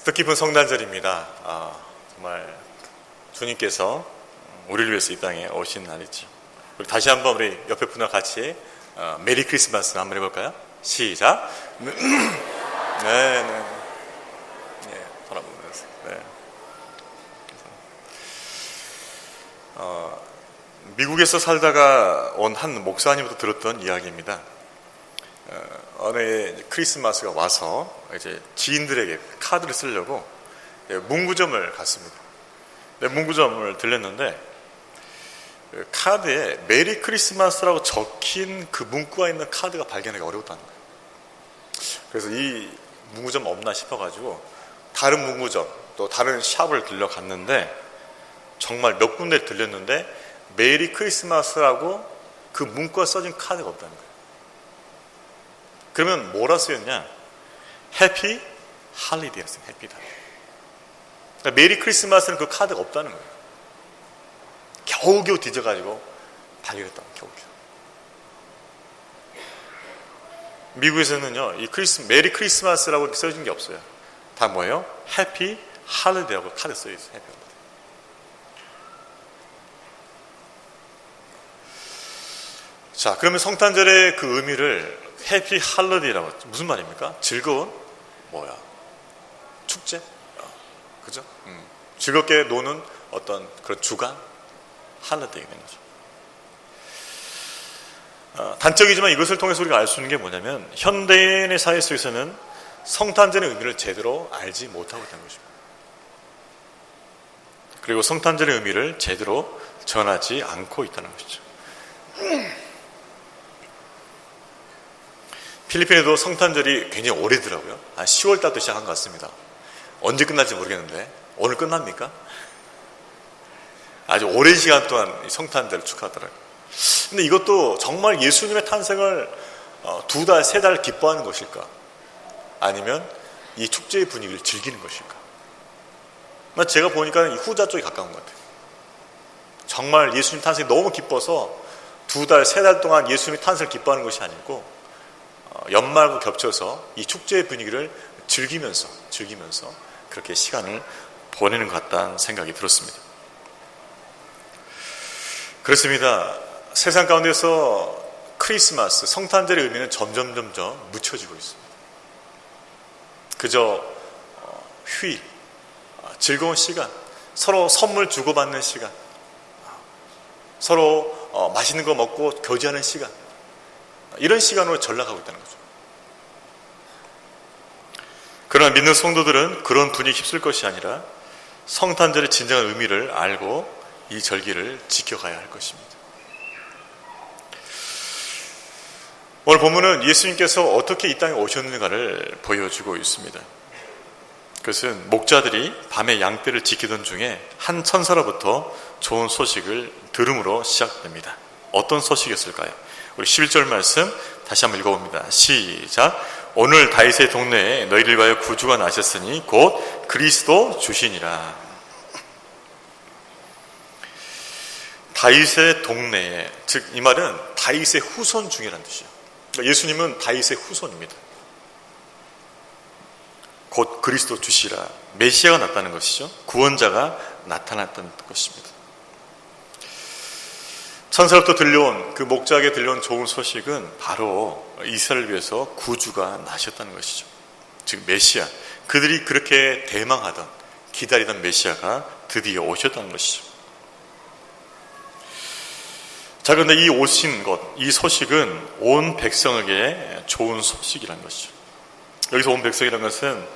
뜻깊은 성탄절입니다. 정말 주님께서 우리를 위해서 이 땅에 오신 날이죠. 우리 다시 한번 우리 옆에 분과 같이 메리 크리스마스 한번 해볼까요? 시작. 네. 돌아보면서. 네. 미국에서 살다가 온 한 목사님부터 들었던 이야기입니다. 어느 크리스마스가 와서 이제 지인들에게 카드를 쓰려고 문구점을 갔습니다. 문구점을 들렸는데 카드에 메리 크리스마스라고 적힌 그 문구가 있는 카드가 발견하기 어려웠다는 거예요. 그래서 이 문구점 없나 싶어가지고 다른 문구점 또 다른 샵을 들려갔는데 정말 몇 군데 들렸는데 메리 크리스마스라고 그 문구가 써진 카드가 없다는 거예요. 그러면 뭐라 쓰였냐? 해피 할리데이라 써요. 해피 할리데이. 그러니까 메리 크리스마스는 그 카드가 없다는 거예요. 겨우겨우 뒤져가지고 발견했다. 겨우겨우. 미국에서는요, 이 메리 크리스마스라고 이렇게 써진 게 없어요. 다 뭐예요? 해피 할리데이라고 카드 써있어요. 해피 할리데이. 자, 그러면 성탄절의 그 의미를 해피 할리데이라고 무슨 말입니까? 즐거운 축제? 그죠? 즐겁게 노는 어떤 그런 주간? 할리데이가 되는 거죠. 단적이지만 이것을 통해서 우리가 알 수 있는 게 뭐냐면 현대인의 사회 속에서는 성탄절의 의미를 제대로 알지 못하고 있다는 것입니다. 그리고 성탄절의 의미를 제대로 전하지 않고 있다는 것이죠. 필리핀에도 성탄절이 굉장히 오래더라고요. 10월 달부터 시작한 것 같습니다. 언제 끝날지 모르겠는데 오늘 끝납니까? 아주 오랜 시간 동안 성탄절을 축하하더라고요. 근데 이것도 정말 예수님의 탄생을 2달, 3달 기뻐하는 것일까? 아니면 이 축제의 분위기를 즐기는 것일까? 제가 보니까 후자 쪽에 가까운 것 같아요. 정말 예수님 탄생이 너무 기뻐서 2달, 3달 동안 예수님의 탄생을 기뻐하는 것이 아니고 연말과 겹쳐서 이 축제의 분위기를 즐기면서 그렇게 시간을 보내는 것 같다는 생각이 들었습니다. 그렇습니다. 세상 가운데서 크리스마스, 성탄절의 의미는 점점 묻혀지고 있습니다. 그저 휴일, 즐거운 시간, 서로 선물 주고받는 시간, 서로 맛있는 거 먹고 교제하는 시간, 이런 시간으로 전락하고 있다는 거죠. 그러나 믿는 성도들은 그런 분위기에 휩쓸 것이 아니라 성탄절의 진정한 의미를 알고 이 절기를 지켜가야 할 것입니다. 오늘 본문은 예수님께서 어떻게 이 땅에 오셨는가를 보여주고 있습니다. 그것은 목자들이 밤에 양떼를 지키던 중에 한 천사로부터 좋은 소식을 들음으로 시작됩니다. 어떤 소식이었을까요? 우리 11절 말씀 다시 한번 읽어봅니다. 시작. 오늘 다윗의 동네에 너희를 위하여 구주가 나셨으니 곧 그리스도 주시니라. 다윗의 동네에, 즉 이 말은 다윗의 후손 중이라는 뜻이에요. 그러니까 예수님은 다윗의 후손입니다. 곧 그리스도 주시라. 메시아가 나타나는 것이죠. 구원자가 나타났다는 것입니다. 천사로부터 들려온 그 목자에게 들려온 좋은 소식은 바로 이스라엘을 위해서 구주가 나셨다는 것이죠. 즉 메시아, 그들이 그렇게 대망하던 기다리던 메시아가 드디어 오셨다는 것이죠. 자, 그런데 이 오신 것, 이 소식은 온 백성에게 좋은 소식이라는 것이죠. 여기서 온 백성이라는 것은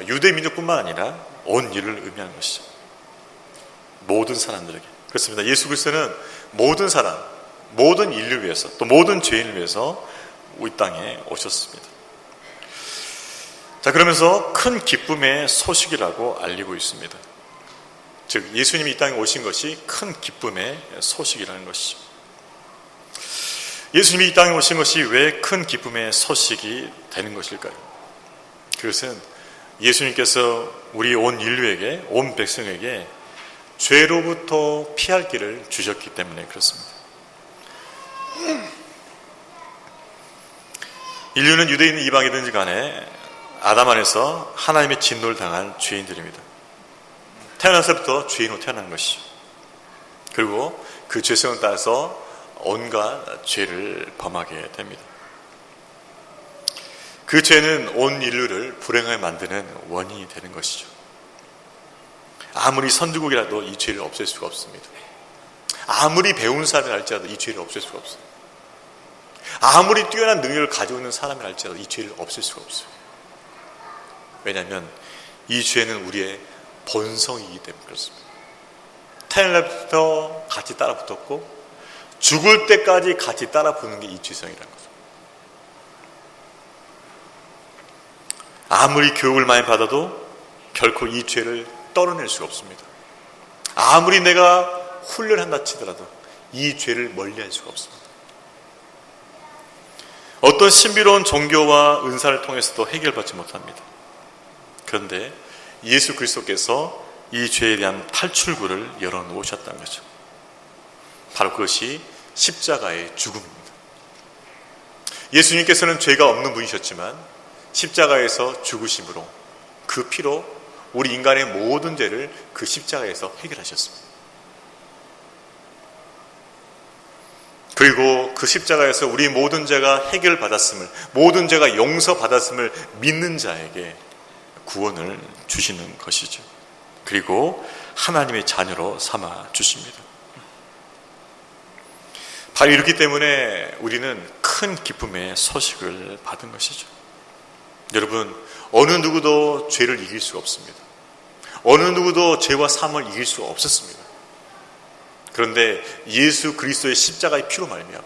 유대 민족뿐만 아니라 온 인류를 의미하는 것이죠. 모든 사람들에게. 그렇습니다. 예수 그리스도는 모든 사람, 모든 인류 위해서, 또 모든 죄인을 위해서 이 땅에 오셨습니다. 자, 그러면서 큰 기쁨의 소식이라고 알리고 있습니다. 즉 예수님이 이 땅에 오신 것이 큰 기쁨의 소식이라는 것이죠. 예수님이 이 땅에 오신 것이 왜 큰 기쁨의 소식이 되는 것일까요? 그것은 예수님께서 우리 온 인류에게, 온 백성에게 죄로부터 피할 길을 주셨기 때문에 그렇습니다. 인류는 유대인이든 이방이든지 간에 아담 안에서 하나님의 진노를 당한 죄인들입니다. 태어나서부터 죄인으로 태어난 것이죠. 그리고 그 죄성을 따라서 온갖 죄를 범하게 됩니다. 그 죄는 온 인류를 불행하게 만드는 원인이 되는 것이죠. 아무리 선지국이라도 이 죄를 없앨 수가 없습니다. 아무리 배운 사람이 할지라도 이 죄를 없앨 수가 없어요. 아무리 뛰어난 능력을 가지고 있는 사람이 할지라도 이 죄를 없앨 수가 없어요. 왜냐하면 이 죄는 우리의 본성이기 때문에 그렇습니다. 태어날 때부터 같이 따라 붙었고 죽을 때까지 같이 따라 붙는 게 이 죄성이라는 거죠. 아무리 교육을 많이 받아도 결코 이 죄를 떨어낼 수가 없습니다. 아무리 내가 훈련한다 치더라도 이 죄를 멀리할 수가 없습니다. 어떤 신비로운 종교와 은사를 통해서도 해결받지 못합니다. 그런데 예수 그리스도께서 이 죄에 대한 탈출구를 열어놓으셨다는 거죠. 바로 그것이 십자가의 죽음입니다. 예수님께서는 죄가 없는 분이셨지만 십자가에서 죽으심으로 그 피로 우리 인간의 모든 죄를 그 십자가에서 해결하셨습니다. 그리고 그 십자가에서 우리 모든 죄가 해결받았음을, 모든 죄가 용서받았음을 믿는 자에게 구원을 주시는 것이죠. 그리고 하나님의 자녀로 삼아 주십니다. 바로 이렇기 때문에 우리는 큰 기쁨의 소식을 받은 것이죠. 여러분, 어느 누구도 죄를 이길 수가 없습니다. 어느 누구도 죄와 사함을 이길 수가 없었습니다. 그런데 예수 그리스도의 십자가의 피로 말미암아,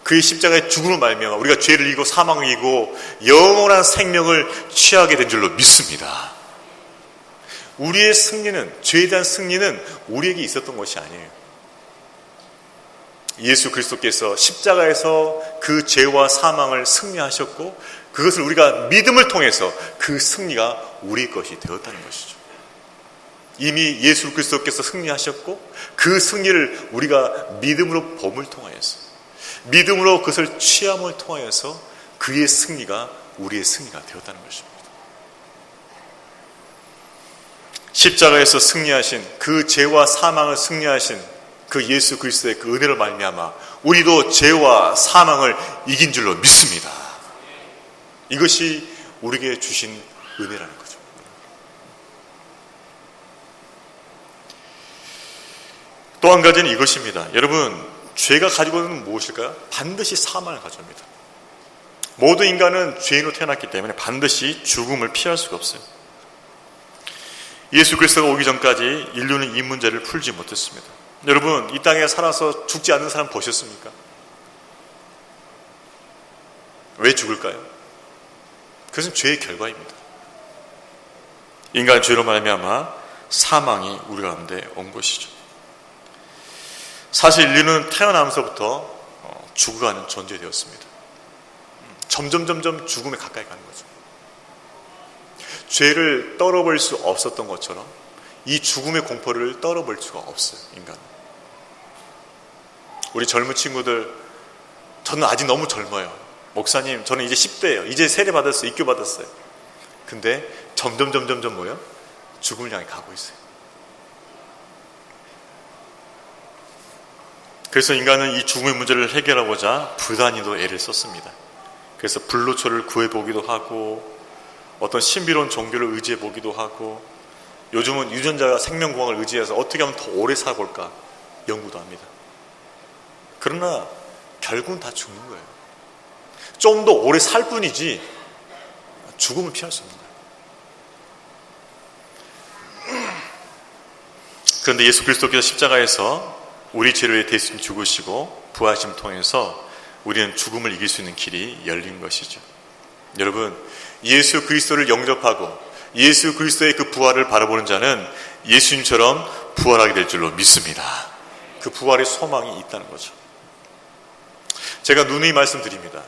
그의 십자가의 죽음으로 말미암아 우리가 죄를 이기고 사망을 이기고 영원한 생명을 취하게 된 줄로 믿습니다. 우리의 승리는, 죄에 대한 승리는 우리에게 있었던 것이 아니에요. 예수 그리스도께서 십자가에서 그 죄와 사망을 승리하셨고 그것을 우리가 믿음을 통해서 그 승리가 우리 것이 되었다는 것이죠. 이미 예수 그리스도께서 승리하셨고 그 승리를 우리가 믿음으로 범을 통하여서, 믿음으로 그것을 취함을 통하여서 그의 승리가 우리의 승리가 되었다는 것입니다. 십자가에서 승리하신, 그 죄와 사망을 승리하신 그 예수 그리스도의 그 은혜로 말미암아 우리도 죄와 사망을 이긴 줄로 믿습니다. 이것이 우리에게 주신 은혜라는 거죠. 또 한 가지는 이것입니다. 여러분, 죄가 가지고 있는 무엇일까요? 반드시 사망을 가져옵니다. 모든 인간은 죄인으로 태어났기 때문에 반드시 죽음을 피할 수가 없어요. 예수 그리스도가 오기 전까지 인류는 이 문제를 풀지 못했습니다. 여러분, 이 땅에 살아서 죽지 않는 사람 보셨습니까? 왜 죽을까요? 그것은 죄의 결과입니다. 인간의 죄로 말미암아 사망이 우리 가운데 온 것이죠. 사실 인류는 태어나면서부터 죽어가는 존재되었습니다. 점점 죽음에 가까이 가는 거죠. 죄를 떨어버릴 수 없었던 것처럼 이 죽음의 공포를 떨어버릴 수가 없어요, 인간은. 우리 젊은 친구들, 저는 아직 너무 젊어요. 목사님, 저는 이제 10대예요. 이제 세례 받았어요. 입교 받았어요. 근데 점점 뭐요? 죽음을 향해 가고 있어요. 그래서 인간은 이 죽음의 문제를 해결하고자 부단히도 애를 썼습니다. 그래서 불로초를 구해보기도 하고 어떤 신비로운 종교를 의지해보기도 하고 요즘은 유전자 생명공학을 의지해서 어떻게 하면 더 오래 살아볼까 연구도 합니다. 그러나 결국은 다 죽는 거예요. 좀 더 오래 살 뿐이지 죽음을 피할 수 없는 거예요. 그런데 예수 그리스도께서 십자가에서 우리 죄를 위해 대신 죽으시고 부활하심을 통해서 우리는 죽음을 이길 수 있는 길이 열린 것이죠. 여러분, 예수 그리스도를 영접하고 예수 그리스도의 그 부활을 바라보는 자는 예수님처럼 부활하게 될 줄로 믿습니다. 그 부활의 소망이 있다는 거죠. 제가 누누이 말씀드립니다.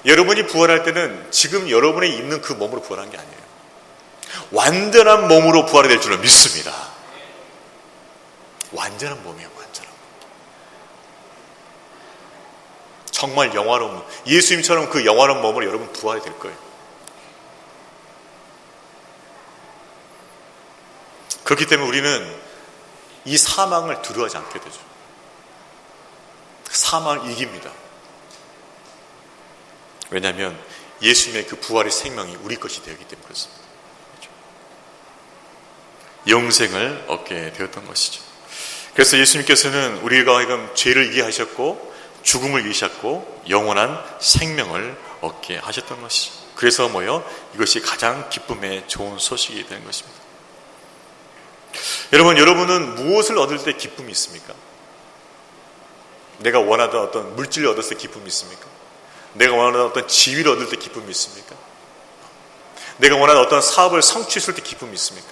여러분이 부활할 때는 지금 여러분이 있는 그 몸으로 부활한 게 아니에요. 완전한 몸으로 부활이 될 줄로 믿습니다. 완전한 몸이에요. 완전한 몸. 정말 영화로운 몸. 예수님처럼 그 영화로운 몸으로 여러분 부활이 될 거예요. 그렇기 때문에 우리는 이 사망을 두려워하지 않게 되죠. 사망을 이깁니다. 왜냐하면 예수님의 그 부활의 생명이 우리 것이 되었기 때문에 그렇습니다. 영생을 얻게 되었던 것이죠. 그래서 예수님께서는 우리가 하여금 죄를 이기하셨고 죽음을 이기셨고 영원한 생명을 얻게 하셨던 것이죠. 그래서 이것이 가장 기쁨의 좋은 소식이 되는 것입니다. 여러분은 무엇을 얻을 때 기쁨이 있습니까? 내가 원하던 어떤 물질을 얻을 때 기쁨이 있습니까? 내가 원하는 어떤 지위를 얻을 때 기쁨이 있습니까? 내가 원하는 어떤 사업을 성취했을 때 기쁨이 있습니까?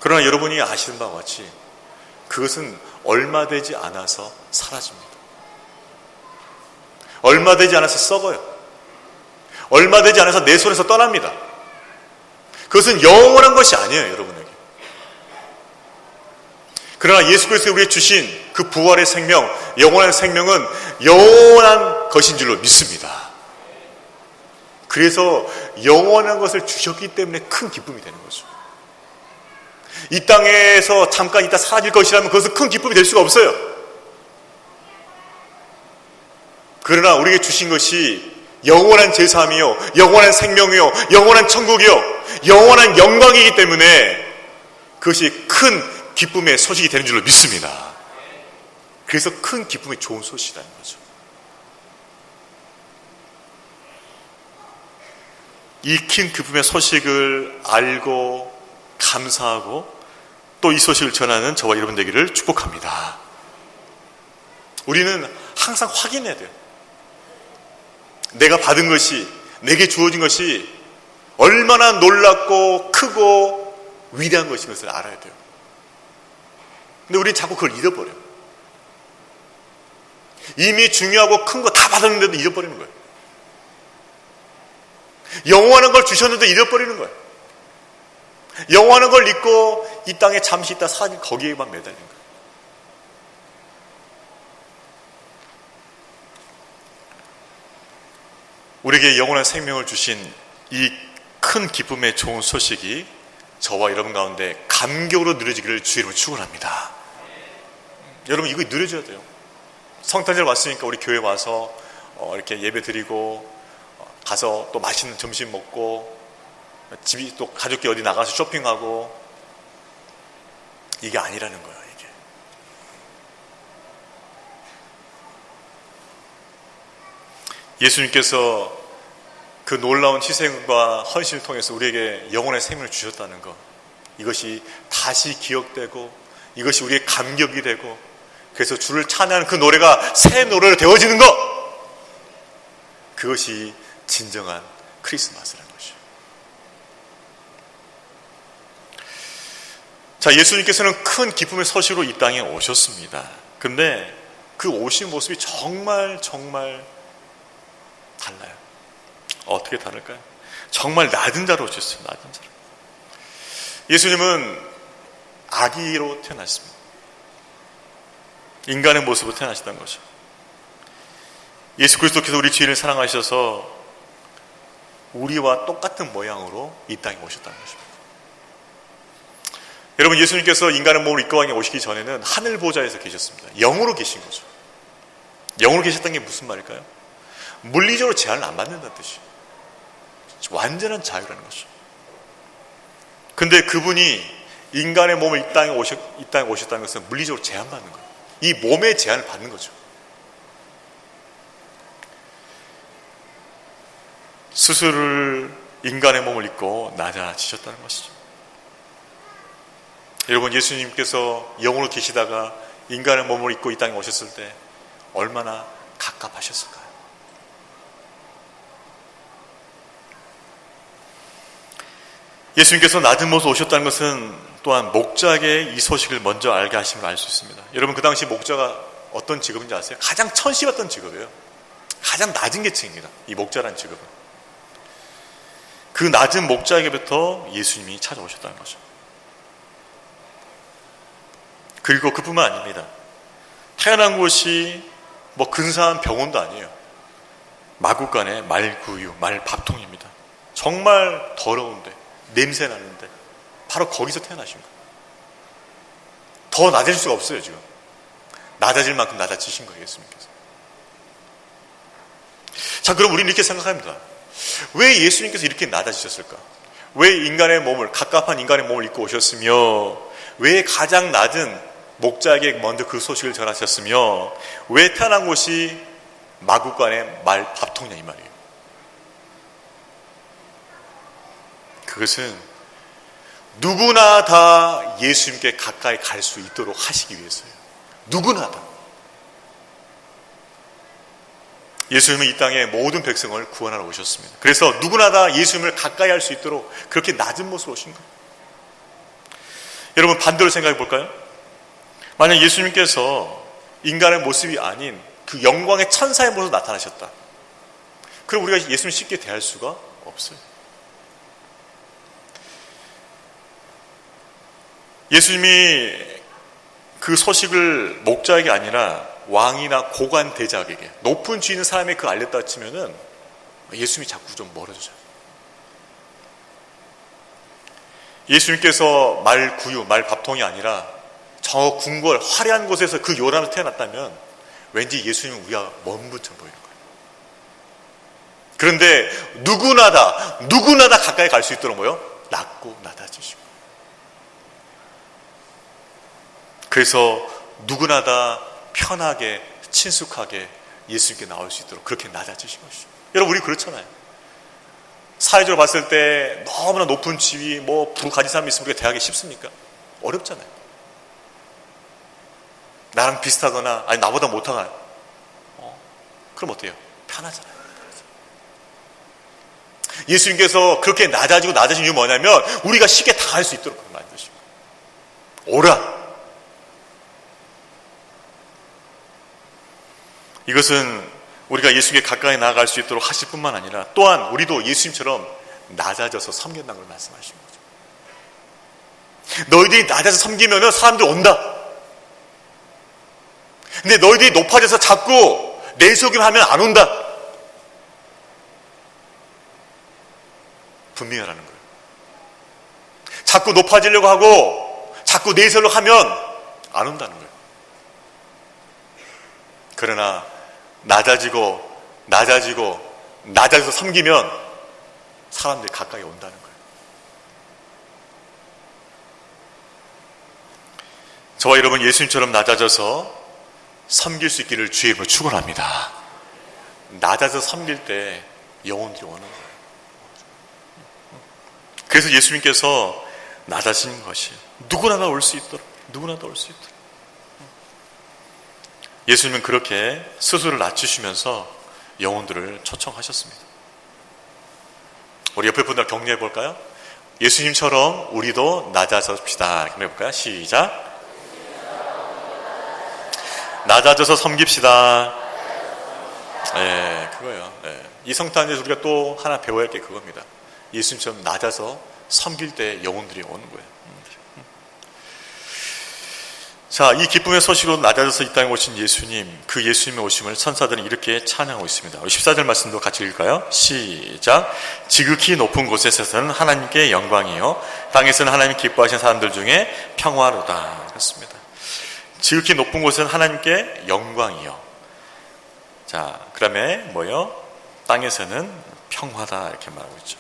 그러나 여러분이 아시는 바와 같이 그것은 얼마 되지 않아서 사라집니다. 얼마 되지 않아서 썩어요. 얼마 되지 않아서 내 손에서 떠납니다. 그것은 영원한 것이 아니에요, 여러분에게. 그러나 예수 그리스도가 우리에게 주신 그 부활의 생명, 영원한 생명은 영원한 것인 줄로 믿습니다. 그래서 영원한 것을 주셨기 때문에 큰 기쁨이 되는 거죠. 이 땅에서 잠깐 있다 사라질 것이라면 그것은 큰 기쁨이 될 수가 없어요. 그러나 우리에게 주신 것이 영원한 제사함이요, 영원한 생명이요, 영원한 천국이요, 영원한 영광이기 때문에 그것이 큰 기쁨의 소식이 되는 줄로 믿습니다. 그래서 큰 기쁨의 좋은 소식이라는 거죠. 이 큰 기쁨의 소식을 알고 감사하고 또 이 소식을 전하는 저와 여러분 되기를 축복합니다. 우리는 항상 확인해야 돼요. 내가 받은 것이, 내게 주어진 것이 얼마나 놀랍고 크고 위대한 것인 것을 알아야 돼요. 근데 우리는 자꾸 그걸 잃어버려요. 이미 중요하고 큰 거 다 받았는데도 잃어버리는 거예요. 영원한 걸 주셨는데 잃어버리는 거예요. 영원한 걸 잊고 이 땅에 잠시 있다 사라진 거기에만 매달리는 거예요. 우리에게 영원한 생명을 주신 이 큰 기쁨의 좋은 소식이 저와 여러분 가운데 감격으로 누려지기를 주의 이름으로 축원합니다. 여러분 이거 누려줘야 돼요. 성탄절 왔으니까 우리 교회 와서 이렇게 예배 드리고 가서 또 맛있는 점심 먹고 집이 또 가족끼리 어디 나가서 쇼핑하고 이게 아니라는 거예요. 이게 예수님께서 그 놀라운 희생과 헌신을 통해서 우리에게 영원한 생명을 주셨다는 것, 이것이 다시 기억되고 이것이 우리의 감격이 되고 그래서 주를 찬양하는 그 노래가 새 노래로 되어지는 것, 그것이 진정한 크리스마스라는 것이죠. 자, 예수님께서는 큰 기쁨의 소식으로 이 땅에 오셨습니다. 근데 그 오신 모습이 정말 달라요. 어떻게 다를까요? 정말 낮은 자로 오셨어요. 낮은 자로. 예수님은 아기로 태어났습니다. 인간의 모습으로 태어나셨다는 거죠. 예수 그리스도께서 우리 죄인을 사랑하셔서 우리와 똑같은 모양으로 이 땅에 오셨다는 것입니다. 여러분, 예수님께서 인간의 몸을 입고 오시기 전에는 하늘 보좌에서 계셨습니다. 영으로 계신 거죠. 영으로 계셨다는 게 무슨 말일까요? 물리적으로 제한을 안 받는다는 뜻이에요. 완전한 자유라는 거죠. 근데 그분이 인간의 몸을 이 땅에 오셨다는 것은 물리적으로 제한받는 거예요. 이 몸의 제한을 받는 거죠. 스스로 인간의 몸을 입고 낮아지셨다는 것이죠. 여러분, 예수님께서 영으로 계시다가 인간의 몸을 입고 이 땅에 오셨을 때 얼마나 갑갑하셨을까요? 예수님께서 낮은 모습으로 오셨다는 것은 또한 목자에게 이 소식을 먼저 알게 하심을 알 수 있습니다. 여러분, 그 당시 목자가 어떤 직업인지 아세요? 가장 천시 같던 직업이에요. 가장 낮은 계층입니다. 이 목자라는 직업은. 그 낮은 목자에게부터 예수님이 찾아오셨다는 거죠. 그리고 그뿐만 아닙니다. 태어난 곳이 근사한 병원도 아니에요. 마구간의 말구유, 말밥통입니다. 정말 더러운데, 냄새 나는데 바로 거기서 태어나신 거예요. 더 낮아질 수가 없어요. 지금 낮아질 만큼 낮아지신 거예요, 예수님께서. 자, 그럼 우리는 이렇게 생각합니다. 왜 예수님께서 이렇게 낮아지셨을까? 왜 인간의 몸을, 갑갑한 인간의 몸을 입고 오셨으며, 왜 가장 낮은 목자에게 먼저 그 소식을 전하셨으며, 왜 태어난 곳이 마구간의 말 밥통이냐 이 말이에요. 그것은 누구나 다 예수님께 가까이 갈 수 있도록 하시기 위해서예요. 누구나 다. 예수님은 이 땅의 모든 백성을 구원하러 오셨습니다. 그래서 누구나 다 예수님을 가까이 할 수 있도록 그렇게 낮은 모습으로 오신 거예요. 여러분, 반대로 생각해 볼까요? 만약 예수님께서 인간의 모습이 아닌 그 영광의 천사의 모습으로 나타나셨다. 그럼 우리가 예수님을 쉽게 대할 수가 없어요. 예수님이 그 소식을 목자에게 아니라 왕이나 고관 대작에게, 높은 쥐 있는 사람에게 그 알렸다 치면은 예수님이 자꾸 좀 멀어져요. 예수님께서 말 구유, 말 밥통이 아니라 저 궁궐 화려한 곳에서 그 요람에서 태어났다면 왠지 예수님은 우리가 먼 분처럼 보이는 거예요. 그런데 누구나 다 가까이 갈 수 있도록 뭐요? 낮고 낮아지시고. 그래서 누구나 다 편하게 친숙하게 예수님께 나올 수 있도록 그렇게 낮아지신 것이죠. 여러분, 우리 그렇잖아요. 사회적으로 봤을 때 너무나 높은 지위, 부로 가진 사람이 있으면 우리가 대하기 쉽습니까? 어렵잖아요. 나랑 비슷하거나 아니 나보다 못하거나 그럼 어때요? 편하잖아요. 예수님께서 그렇게 낮아진 이유 뭐냐면 우리가 쉽게 다 할 수 있도록 만드시고 오라. 이것은 우리가 예수님께 가까이 나아갈 수 있도록 하실 뿐만 아니라 또한 우리도 예수님처럼 낮아져서 섬긴다는 걸 말씀하신 거죠. 너희들이 낮아서 섬기면 사람들 온다. 근데 너희들이 높아져서 자꾸 내속임 하면 안 온다. 분명히 하라는 거예요. 자꾸 높아지려고 하고 자꾸 내세우려고 하면 안 온다는 거예요. 그러나 낮아져서 섬기면 사람들이 가까이 온다는 거예요. 저와 여러분 예수님처럼 낮아져서 섬길 수 있기를 주의 이름으로 축원합니다. 낮아서 섬길 때 영혼들이 오는 거예요. 그래서 예수님께서 낮아진 것이 누구나 다 올 수 있도록, 예수님은 그렇게 스스로를 낮추시면서 영혼들을 초청하셨습니다. 우리 옆에 분들 격려해 볼까요? 예수님처럼 우리도 낮아집시다. 격려해 볼까요? 시작. 낮아져서 섬깁시다. 그거예요. 이 성탄절에서 우리가 또 하나 배워야 할 게 그겁니다. 예수님처럼 낮아서 섬길 때 영혼들이 오는 거예요. 자, 이 기쁨의 소식으로 낮아져서 이 땅에 오신 예수님, 그 예수님의 오심을 천사들은 이렇게 찬양하고 있습니다. 14절 말씀도 같이 읽을까요? 시작. 지극히 높은 곳에서는 하나님께 영광이요, 땅에서는 하나님 기뻐하시는 사람들 중에 평화로다. 그렇습니다. 지극히 높은 곳에서는 하나님께 영광이요. 자, 그 다음에 뭐요? 땅에서는 평화다. 이렇게 말하고 있죠.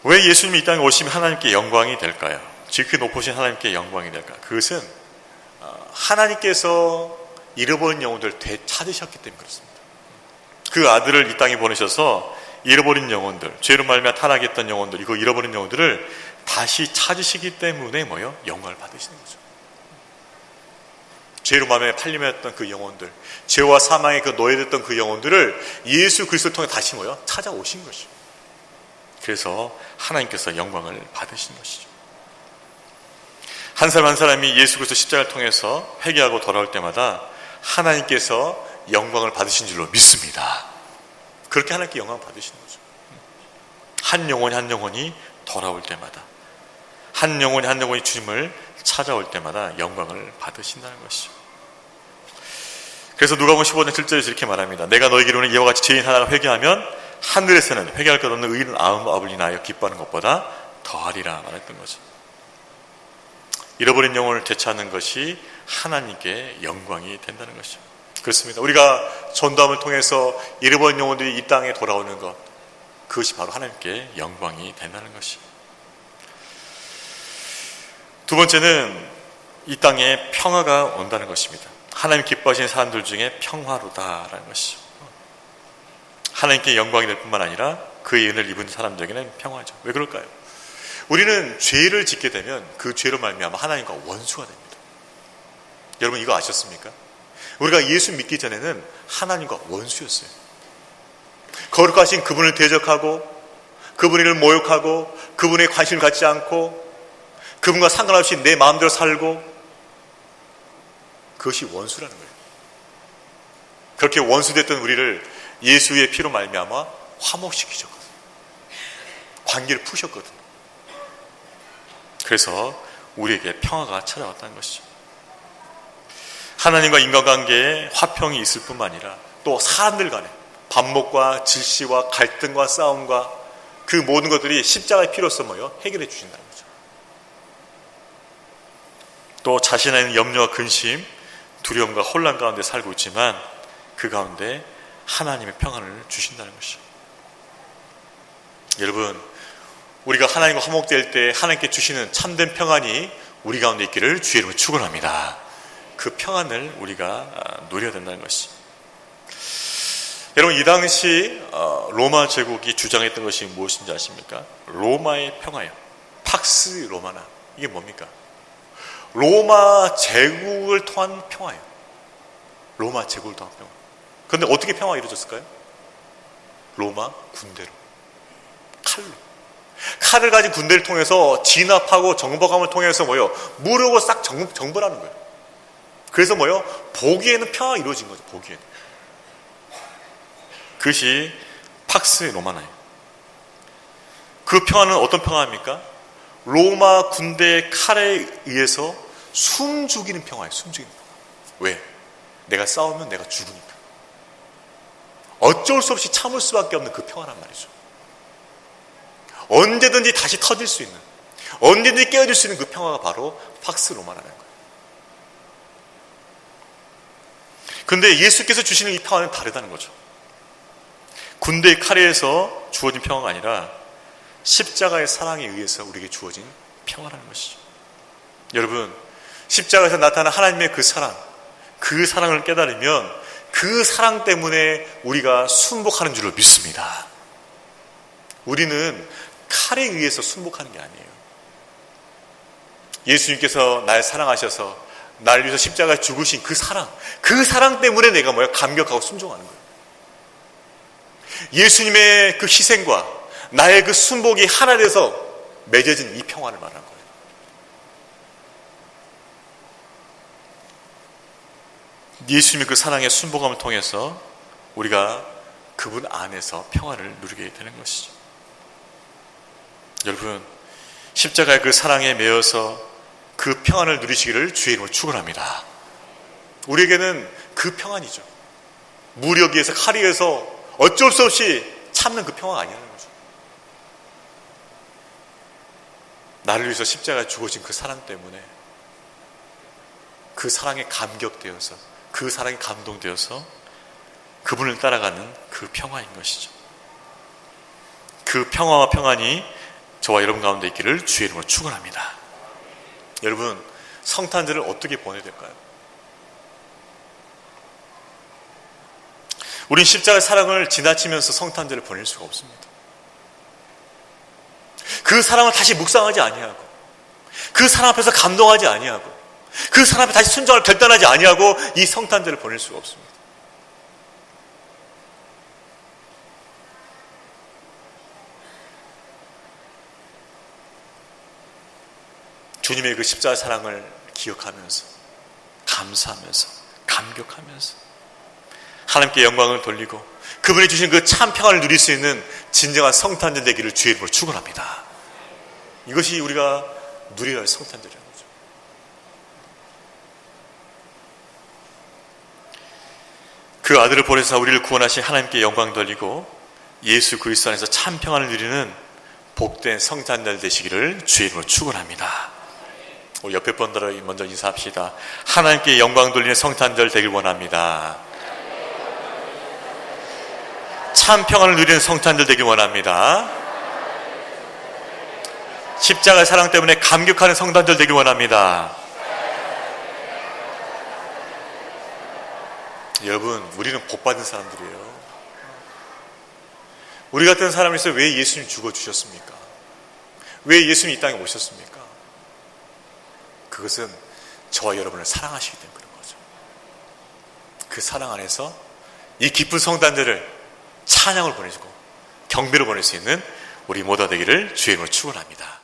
왜 예수님이 이 땅에 오시면 하나님께 영광이 될까요? 지극히 높으신 하나님께 영광이 될까? 그것은 하나님께서 잃어버린 영혼들을 되찾으셨기 때문에 그렇습니다. 그 아들을 이 땅에 보내셔서 잃어버린 영혼들, 죄로 말미암아 타락했던 영혼들, 이거 잃어버린 영혼들을 다시 찾으시기 때문에 뭐요? 영광을 받으시는 거죠. 죄로 말미암아 팔림했던 그 영혼들, 죄와 사망에 그 노예됐던 그 영혼들을 예수 그리스도를 통해 다시 뭐요? 찾아오신 것이죠. 그래서 하나님께서 영광을 받으신 것이죠. 한 사람 한 사람이 예수 그리스도 십자가를 통해서 회개하고 돌아올 때마다 하나님께서 영광을 받으신 줄로 믿습니다. 그렇게 하나님께 영광을 받으시는 거죠. 한 영혼이 돌아올 때마다, 한 영혼이 주님을 찾아올 때마다 영광을 받으신다는 것이죠. 그래서 누가복음 15장 7절에서 이렇게 말합니다. 내가 너에게 이르노니 이와 같이 죄인 하나가 회개하면 하늘에서는 회개할 것 없는 의인은 아버지 인하여 기뻐하는 것보다 더하리라 말했던 거죠. 잃어버린 영혼을 되찾는 것이 하나님께 영광이 된다는 것이죠. 그렇습니다. 우리가 전도함을 통해서 잃어버린 영혼들이 이 땅에 돌아오는 것, 그것이 바로 하나님께 영광이 된다는 것이죠. 두 번째는 이 땅에 평화가 온다는 것입니다. 하나님 기뻐하시는 사람들 중에 평화로다라는 것이죠. 하나님께 영광이 될 뿐만 아니라 그의 은혜를 입은 사람들에게는 평화죠. 왜 그럴까요? 우리는 죄를 짓게 되면 그 죄로 말미암아 하나님과 원수가 됩니다. 여러분 이거 아셨습니까? 우리가 예수 믿기 전에는 하나님과 원수였어요. 거룩하신 그분을 대적하고 그분을 모욕하고 그분의 관심을 갖지 않고 그분과 상관없이 내 마음대로 살고, 그것이 원수라는 거예요. 그렇게 원수됐던 우리를 예수의 피로 말미암아 화목시키셨거든요. 관계를 푸셨거든요. 그래서 우리에게 평화가 찾아왔다는 것이죠. 하나님과 인간관계에 화평이 있을 뿐만 아니라 또 사람들 간에 반목과 질시와 갈등과 싸움과 그 모든 것들이 십자가의 피로써 해결해 주신다는 거죠. 또 자신에 있는 염려와 근심, 두려움과 혼란 가운데 살고 있지만 그 가운데 하나님의 평안을 주신다는 것이죠. 여러분, 우리가 하나님과 화목될 때 하나님께 주시는 참된 평안이 우리 가운데 있기를 주의 이름으로 축원합니다. 그 평안을 우리가 누려야 된다는 것이죠. 여러분, 이 당시 로마 제국이 주장했던 것이 무엇인지 아십니까? 로마의 평화요. 팍스 로마나. 이게 뭡니까? 로마 제국을 통한 평화예요. 로마 제국을 통한 평화. 그런데 어떻게 평화가 이루어졌을까요? 로마 군대로. 칼로. 칼을 가진 군대를 통해서 진압하고 정복함을 통해서 무력으로 싹 정벌하는 거예요. 그래서 보기에는 평화가 이루어진 거죠. 보기에는. 그것이 팍스 로마나예요. 그 평화는 어떤 평화입니까? 로마 군대의 칼에 의해서 숨 죽이는 평화예요. 숨 죽이는 평화. 왜? 내가 싸우면 내가 죽으니까. 어쩔 수 없이 참을 수밖에 없는 그 평화란 말이죠. 언제든지 다시 터질 수 있는, 언제든지 깨어질 수 있는 그 평화가 바로 팍스 로마라는 거예요. 그런데 예수께서 주시는 이 평화는 다르다는 거죠. 군대의 칼에서 주어진 평화가 아니라 십자가의 사랑에 의해서 우리에게 주어진 평화라는 것이죠. 여러분, 십자가에서 나타난 하나님의 그 사랑을 깨달으면 그 사랑 때문에 우리가 순복하는 줄을 믿습니다. 우리는 칼에 의해서 순복하는 게 아니에요. 예수님께서 날 사랑하셔서 날 위해서 십자가에 죽으신 그 사랑 때문에 내가 감격하고 순종하는 거예요. 예수님의 그 희생과 나의 그 순복이 하나 돼서 맺어진 이 평화를 말하는 거예요. 예수님의 그 사랑의 순복함을 통해서 우리가 그분 안에서 평화를 누리게 되는 것이죠. 여러분, 십자가의 그 사랑에 매여서 그 평안을 누리시기를 주의 이름으로 축원합니다. 우리에게는 그 평안이죠. 무력에 의해서 칼에 의해서 어쩔 수 없이 참는 그 평화가 아니라는 거죠. 나를 위해서 십자가에 죽어진 그 사랑 때문에 그 사랑에 감격되어서 그 사랑에 감동되어서 그분을 따라가는 그 평화인 것이죠. 그 평화와 평안이 저와 여러분 가운데 있기를 주의 이름으로 축원합니다. 여러분, 성탄절을 어떻게 보내야 될까요? 우린 십자가의 사랑을 지나치면서 성탄절을 보낼 수가 없습니다. 그 사랑을 다시 묵상하지 아니하고, 그 사랑 앞에서 감동하지 아니하고, 그 사랑 앞에 다시 순종을 결단하지 아니하고 이 성탄절을 보낼 수가 없습니다. 주님의 그 십자가의 사랑을 기억하면서, 감사하면서, 감격하면서 하나님께 영광을 돌리고 그분이 주신 그 참 평안을 누릴 수 있는 진정한 성탄절 되기를 주의 이름으로 축원합니다. 이것이 우리가 누려야 할 성탄절이라는 거죠. 그 아들을 보내사 우리를 구원하신 하나님께 영광 돌리고 예수 그리스도 안에서 참 평안을 누리는 복된 성탄절 되시기를 주의 이름으로 축원합니다. 우리 옆에 분들을 먼저 인사합시다. 하나님께 영광 돌리는 성탄절 되길 원합니다. 참 평안을 누리는 성탄절 되길 원합니다. 십자가의 사랑 때문에 감격하는 성탄절 되길 원합니다. 여러분, 우리는 복받은 사람들이에요. 우리 같은 사람이 있어서 왜 예수님 죽어주셨습니까? 왜 예수님 이 땅에 오셨습니까? 그것은 저와 여러분을 사랑하시기 때문에 그런 거죠. 그 사랑 안에서 이 기쁜 성탄절을 찬양을 보내주고 경배를 보낼 수 있는 우리 모두 되기를 주의 이름으로 축원합니다.